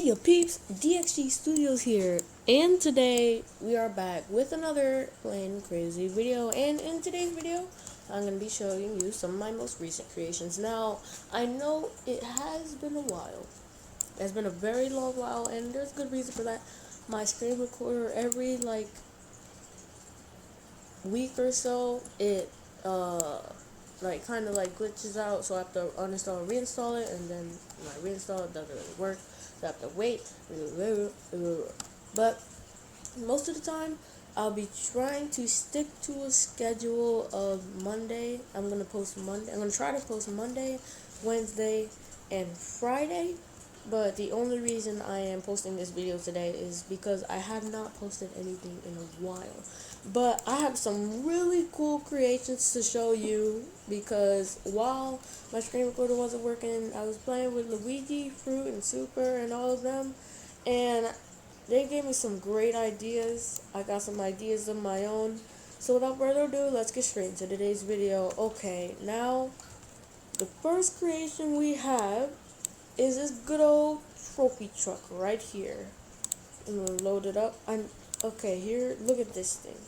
Yo peeps, DXG Studios here, and today we are back with another plain crazy video, and in today's video I'm going to be showing you some of my most recent creations. Now, I know it has been a while, it's been a very long while, and there's good reason for that. My screen recorder, every week or so, it kind of glitches out, so I have to uninstall and reinstall it, and then when I reinstall it, it doesn't really work, so I have to wait. But most of the time I'll be trying to stick to a schedule of Monday. I'm gonna try to post Monday, Wednesday, and Friday. But the only reason I am posting this video today is because I have not posted anything in a while. But I have some really cool creations to show you, because while my screen recorder wasn't working, I was playing with Luigi, Fruit, and Super, and all of them, and they gave me some great ideas. I got some ideas of my own. So without further ado, let's get straight into today's video. Okay, now the first creation we have is this good old trophy truck right here. I'm gonna load it up. Okay, here, look at this thing.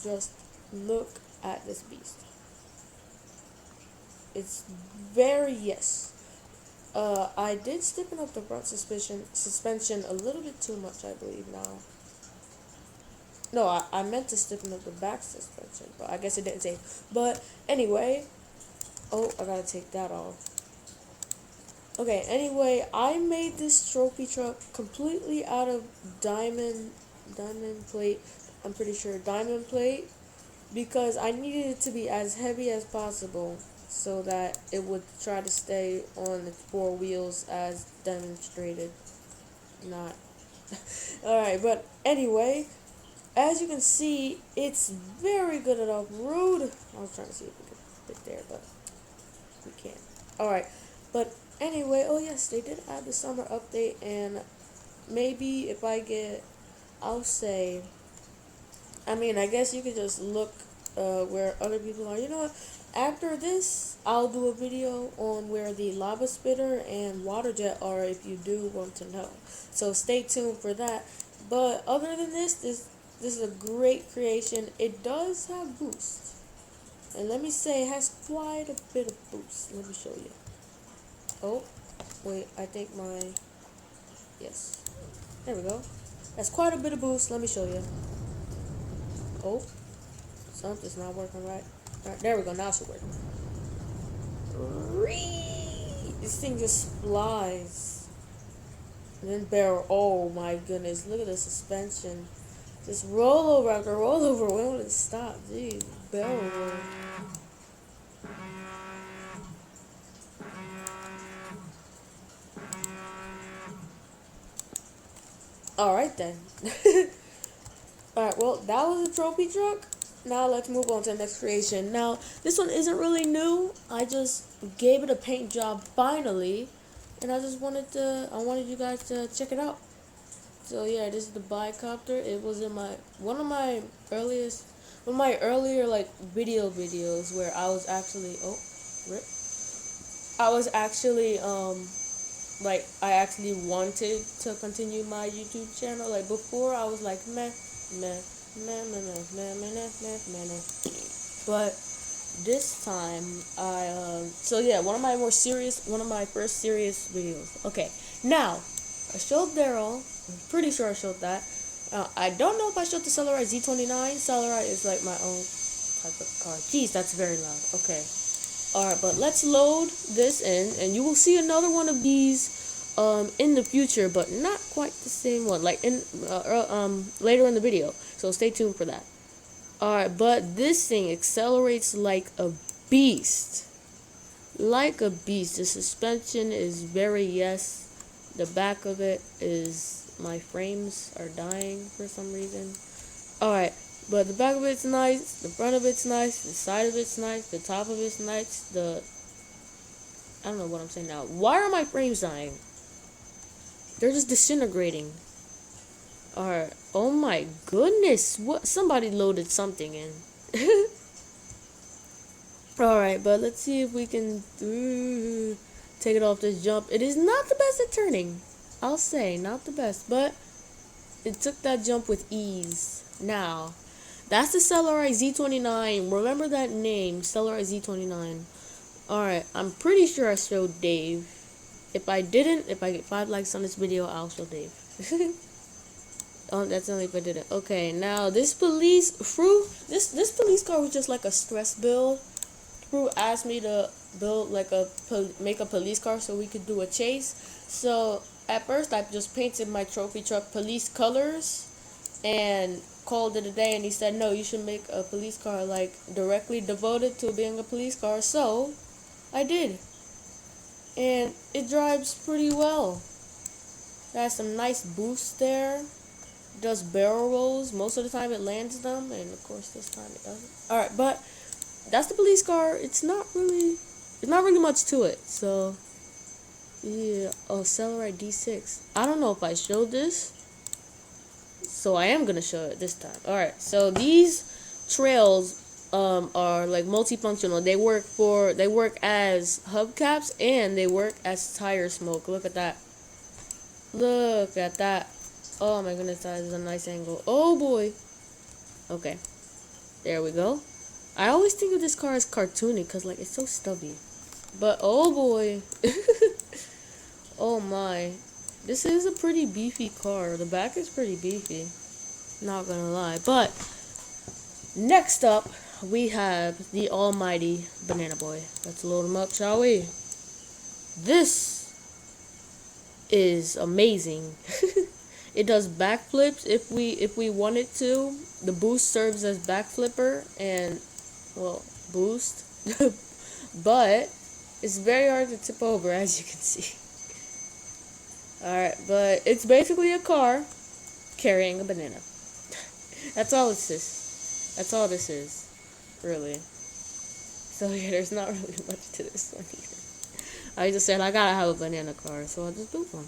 Just look at this beast. It's very, yes. I did stiffen up the front suspension a little bit too much, I believe now. No, I meant to stiffen up the back suspension, but I guess it didn't say. But anyway, oh, I gotta take that off. Okay, anyway, I made this trophy truck completely out of diamond plate. I'm pretty sure diamond plate, because I needed it to be as heavy as possible so that it would try to stay on its four wheels as demonstrated. Not. Alright, but anyway, as you can see, it's very good at off-road. I was trying to see if we could fit there, but we can't. Alright, but anyway, oh yes, they did add the summer update, and maybe if I'll say, I guess you could just look where other people are. You know what? After this, I'll do a video on where the lava spitter and water jet are, if you do want to know. So stay tuned for that. But other than this is a great creation. It does have boost, and let me say, it has quite a bit of boost. Let me show you. Oh, wait, I think yes, there we go. That's quite a bit of boost. Let me show you. Oh, something's not working right. Alright, there we go. Now it should work. This thing just flies. And then barrel. Oh my goodness! Look at the suspension. Just roll over after roll over. When will it stop? Jeez, barrel roll. Alright then. Alright, well, that was a trophy truck. Now let's move on to the next creation. Now, this one isn't really new. I just gave it a paint job finally, and I wanted you guys to check it out. So yeah, this is the bicopter. It was in one of my earlier videos where I was actually I actually wanted to continue my YouTube channel. Like before, I was like meh. But this time, one of my first serious videos. Okay, now I showed Daryl. I'm pretty sure I showed that. I don't know if I showed the Celery Z29. Celery is like my own type of car. Jeez, that's very loud. Okay. Alright, but let's load this in, and you will see another one of these in the future, but not quite the same one, like later in the video. So stay tuned for that. Alright, but this thing accelerates like a beast. Like a beast. The suspension is very yes. The back of it is, my frames are dying for some reason. Alright. But the back of it's nice, the front of it's nice, the side of it's nice, the top of it's nice, I don't know what I'm saying now. Why are my frames dying? They're just disintegrating. Alright, oh my goodness, what? Somebody loaded something in. Alright, but let's see if we can take it off this jump. It is not the best at turning. I'll say, not the best, but it took that jump with ease. Now, that's the Celery Z29. Remember that name, Celery Z29. Alright, I'm pretty sure I showed Dave. If I didn't, if I get 5 likes on this video, I'll show Dave. Oh, that's only if I didn't. Okay, now this police police car was just like a stress build. Fruit asked me to build like make a police car so we could do a chase. So at first I just painted my trophy truck police colors and called it a day, and he said no, you should make a police car like directly devoted to being a police car. So I did, and it drives pretty well. It has some nice boosts there. It does barrel rolls. Most of the time it lands them, and of course this time it doesn't. Alright, but that's the police car. It's not really much to it. So yeah. Oh, Celery D6. I don't know if I showed this, so I am gonna show it this time. Alright, so these trails are like multifunctional. They work as hubcaps, and they work as tire smoke. Look at that. Look at that. Oh my goodness, that is a nice angle. Oh boy. Okay. There we go. I always think of this car as cartoony because like it's so stubby. But oh boy. Oh my. This is a pretty beefy car. The back is pretty beefy. Not gonna lie. But next up we have the almighty Banana Boy. Let's load him up, shall we? This is amazing. It does backflips if we want it to. The boost serves as backflipper and, well, boost. But it's very hard to tip over, as you can see. Alright, but it's basically a car carrying a banana. That's all this is. That's all this is, really. So yeah, there's not really much to this one either. I just said I gotta have a banana car, so I just built one.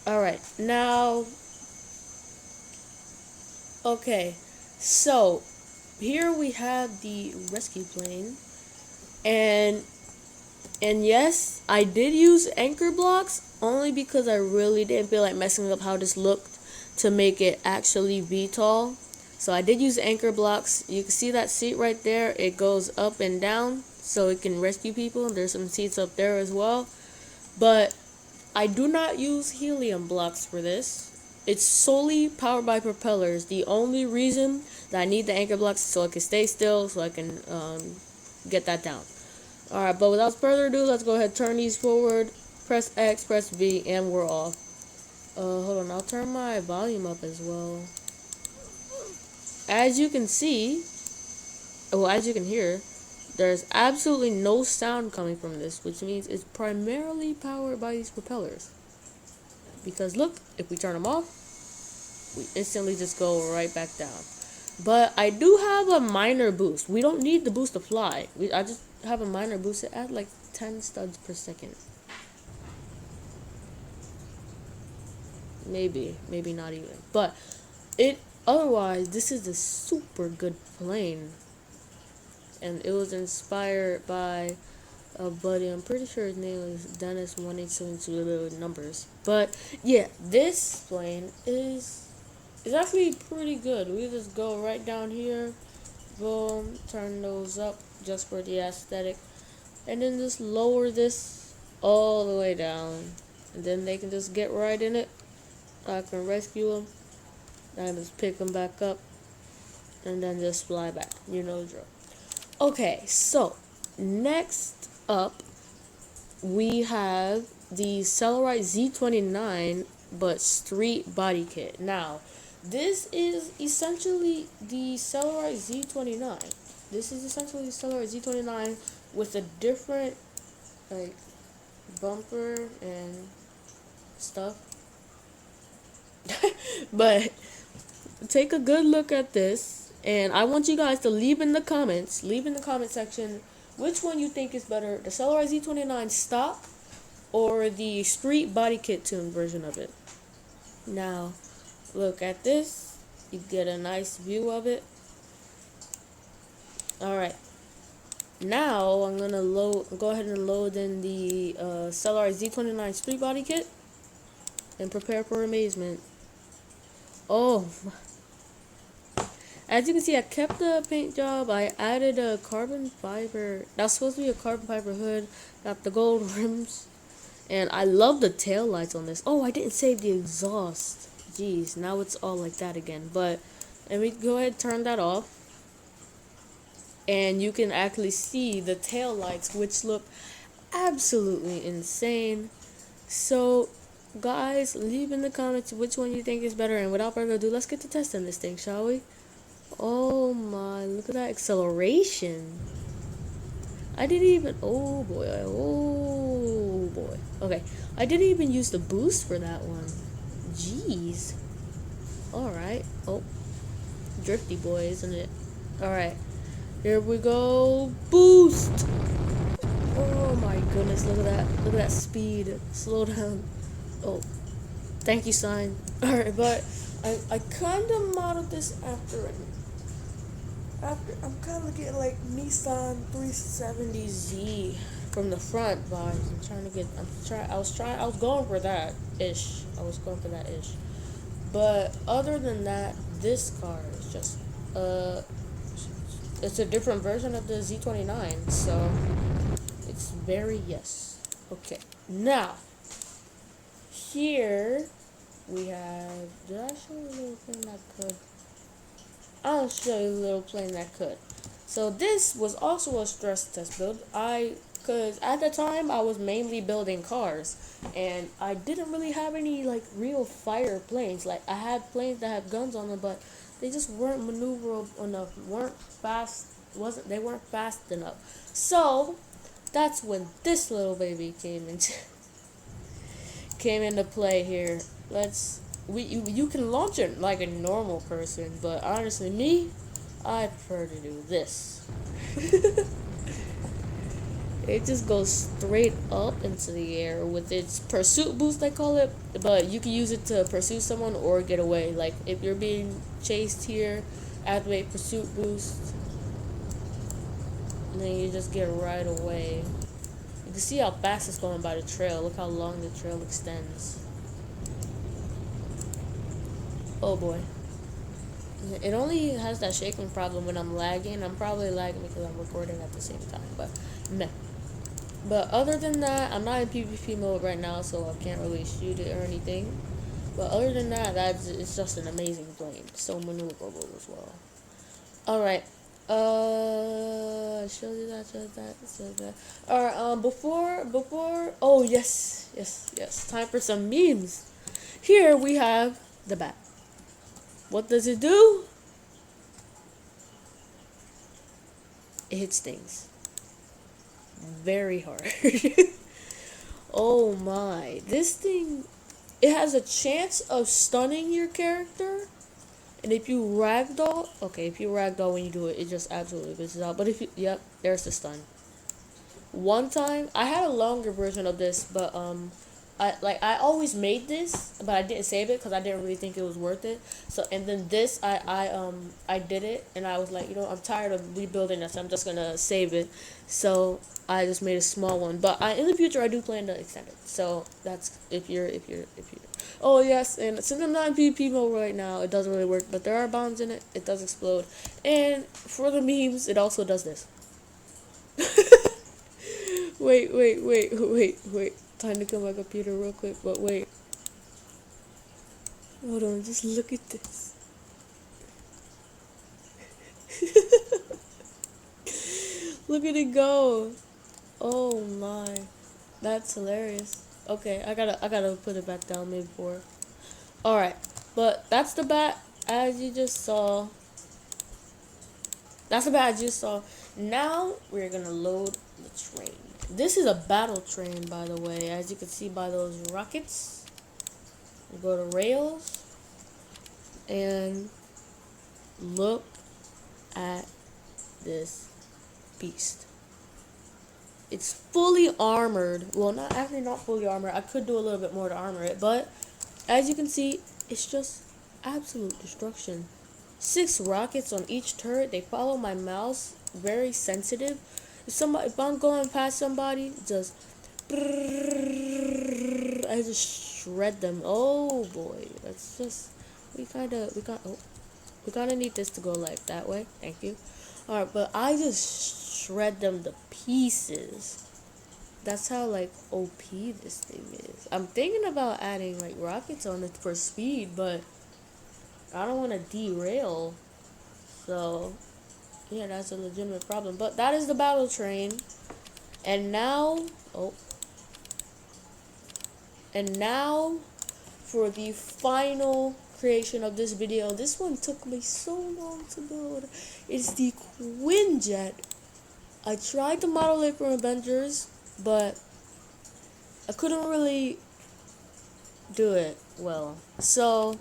Alright, now, okay, so here we have the rescue plane, and yes, I did use anchor blocks only because I really didn't feel like messing up how this looked to make it actually VTOL. So I did use anchor blocks. You can see that seat right there, it goes up and down so it can rescue people. There's some seats up there as well, but I do not use helium blocks for this. It's solely powered by propellers. The only reason that I need the anchor blocks is so I can stay still, so I can get that down. Alright, but without further ado, let's go ahead and turn these forward. Press X, press V, and we're off. Hold on, I'll turn my volume up as well. As you can see, well, as you can hear, there's absolutely no sound coming from this, which means it's primarily powered by these propellers. Because look, if we turn them off, we instantly just go right back down. But I do have a minor boost. We don't need the boost to fly. I just have a minor boost at like 10 studs per second. Maybe not even. But otherwise, this is a super good plane. And it was inspired by a buddy. I'm pretty sure his name is Dennis1872 numbers. But yeah, this plane is actually pretty good. We just go right down here, boom, turn those up just for the aesthetic, and then just lower this all the way down, and then they can just get right in it. I can rescue them, and just pick them back up, and then just fly back. You know the drill. Okay, so next up we have the Celery Z29 but street body kit. Now, this is essentially the Celery Z29. This is essentially the Celery Z29 with a different like bumper and stuff. But take a good look at this, and I want you guys to leave in the comment section which one you think is better, the Celery Z29 stock or the street body kit tune version of it. Now, look at this. You get a nice view of it. Alright. Now, I'm going to go ahead and load in the Celery Z29 street body kit. and prepare for amazement. Oh, as you can see, I kept the paint job. I added a carbon fiber. That's supposed to be a carbon fiber hood. Got the gold rims. And I love the tail lights on this. Oh, I didn't save the exhaust. Jeez, now it's all like that again. But let me go ahead and turn that off. And you can actually see the tail lights, which look absolutely insane. So, guys, leave in the comments which one you think is better. And without further ado, let's get to testing this thing, shall we? Oh my, look at that acceleration. I didn't even, oh boy. Okay, I didn't even use the boost for that one. Jeez. Alright, oh, drifty boy, isn't it? Alright, here we go, boost. Oh my goodness, look at that speed. Slow down. Oh, thank you, sign. Alright, but I kind of modeled this after I'm kind of getting like Nissan 370Z from the front vibes. I was going for that ish. But other than that, this car is just it's a different version of the Z29, so it's very yes. Okay, now here we have. Did I show you a little thing that could? I'll show you a little plane that could. So this was also a stress test build. Cause at the time I was mainly building cars, and I didn't really have any like real fire planes. Like I had planes that had guns on them, but they just weren't maneuverable enough. They weren't fast enough. So that's when this little baby came into play here. You can launch it like a normal person, but honestly, me, I prefer to do this. It just goes straight up into the air with its pursuit boost, I call it. But you can use it to pursue someone or get away. Like if you're being chased here, activate pursuit boost, and then you just get right away. You can see how fast it's going by the trail. Look how long the trail extends. Oh boy. It only has that shaking problem when I'm lagging. I'm probably lagging because I'm recording at the same time, but meh. But other than that, I'm not in PvP mode right now, so I can't really shoot it or anything. But other than that, it's just an amazing plane. So maneuverable as well. Alright. Show that. Alright, before, oh yes. Time for some memes. Here we have the bat. What does it do? It hits things very hard. Oh my. This thing, it has a chance of stunning your character. And if you ragdoll, when you do it, it just absolutely misses out. But if you, yep, there's the stun. One time, I had a longer version of this, but I always made this, but I didn't save it because I didn't really think it was worth it. So, and then this, I did it, and I was like, I'm tired of rebuilding this. I'm just gonna save it. So I just made a small one. But in the future, I do plan to extend it. So that's if you're. Oh yes, and since I'm not in PvP mode right now, it doesn't really work. But there are bombs in it. It does explode, and for the memes, it also does this. Wait. Time to kill my computer real quick, but wait. Hold on, just look at this. Look at it go. Oh my. That's hilarious. Okay, I gotta put it back down maybe before. Alright, but that's the bat as you just saw. Now we're gonna load the train. This is a battle train, by the way, as you can see by those rockets. We go to rails, and look at this beast. It's fully armored. Well, not fully armored. I could do a little bit more to armor it, but as you can see, it's just absolute destruction. 6 rockets on each turret. They follow my mouse. Very sensitive. If I'm going past somebody, just and I just shred them. Oh boy, that's just we kind of need this to go like that way. Thank you. All right, but I just shred them to pieces. That's how like OP this thing is. I'm thinking about adding like rockets on it for speed, but I don't want to derail. So yeah, that's a legitimate problem. But that is the battle train. And now, and now for the final creation of this video. This one took me so long to build. It's the Quinjet. I tried to model it for Avengers, but I couldn't really do it well. So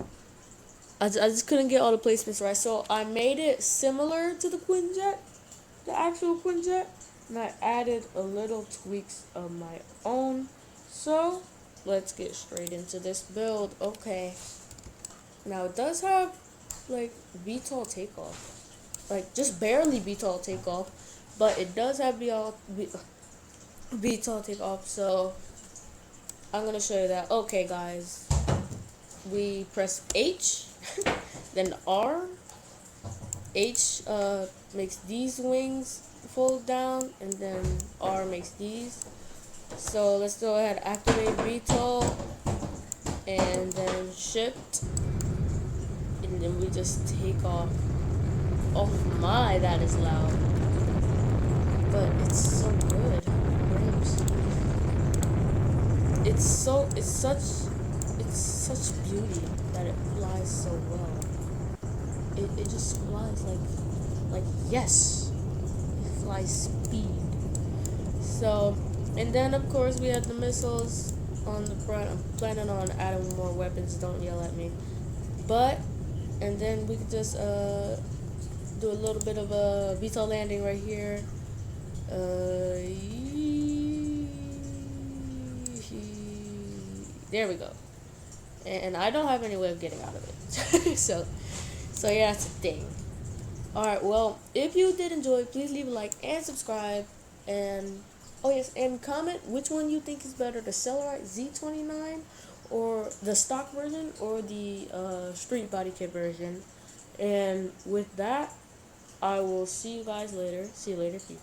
I just couldn't get all the placements right. So I made it similar to the Quinjet, the actual Quinjet, and I added a little tweaks of my own. So let's get straight into this build. Okay. Now it does have like Vtol Takeoff, like just barely Vtol Takeoff, but it does have Vtol Takeoff. So I'm gonna show you that. Okay, guys, we press H, then R. H makes these wings fold down, and then R makes these. So let's go ahead, activate Vtol, and then shift, and then we just take off. Oh my, that is loud. But it's so good. It's such beauty that it flies so well. It just flies like yes. It flies speed. So, and then of course we have the missiles on the front. I'm planning on adding more weapons, don't yell at me. But, and then we could just do a little bit of a VTOL landing right here. There we go. And I don't have any way of getting out of it. so yeah, that's a thing. Alright, well, if you did enjoy, please leave a like and subscribe. And, oh yes, and comment which one you think is better, the Cellrite Z29 or the stock version or the Street Body Kit version. And with that, I will see you guys later. See you later. Peace.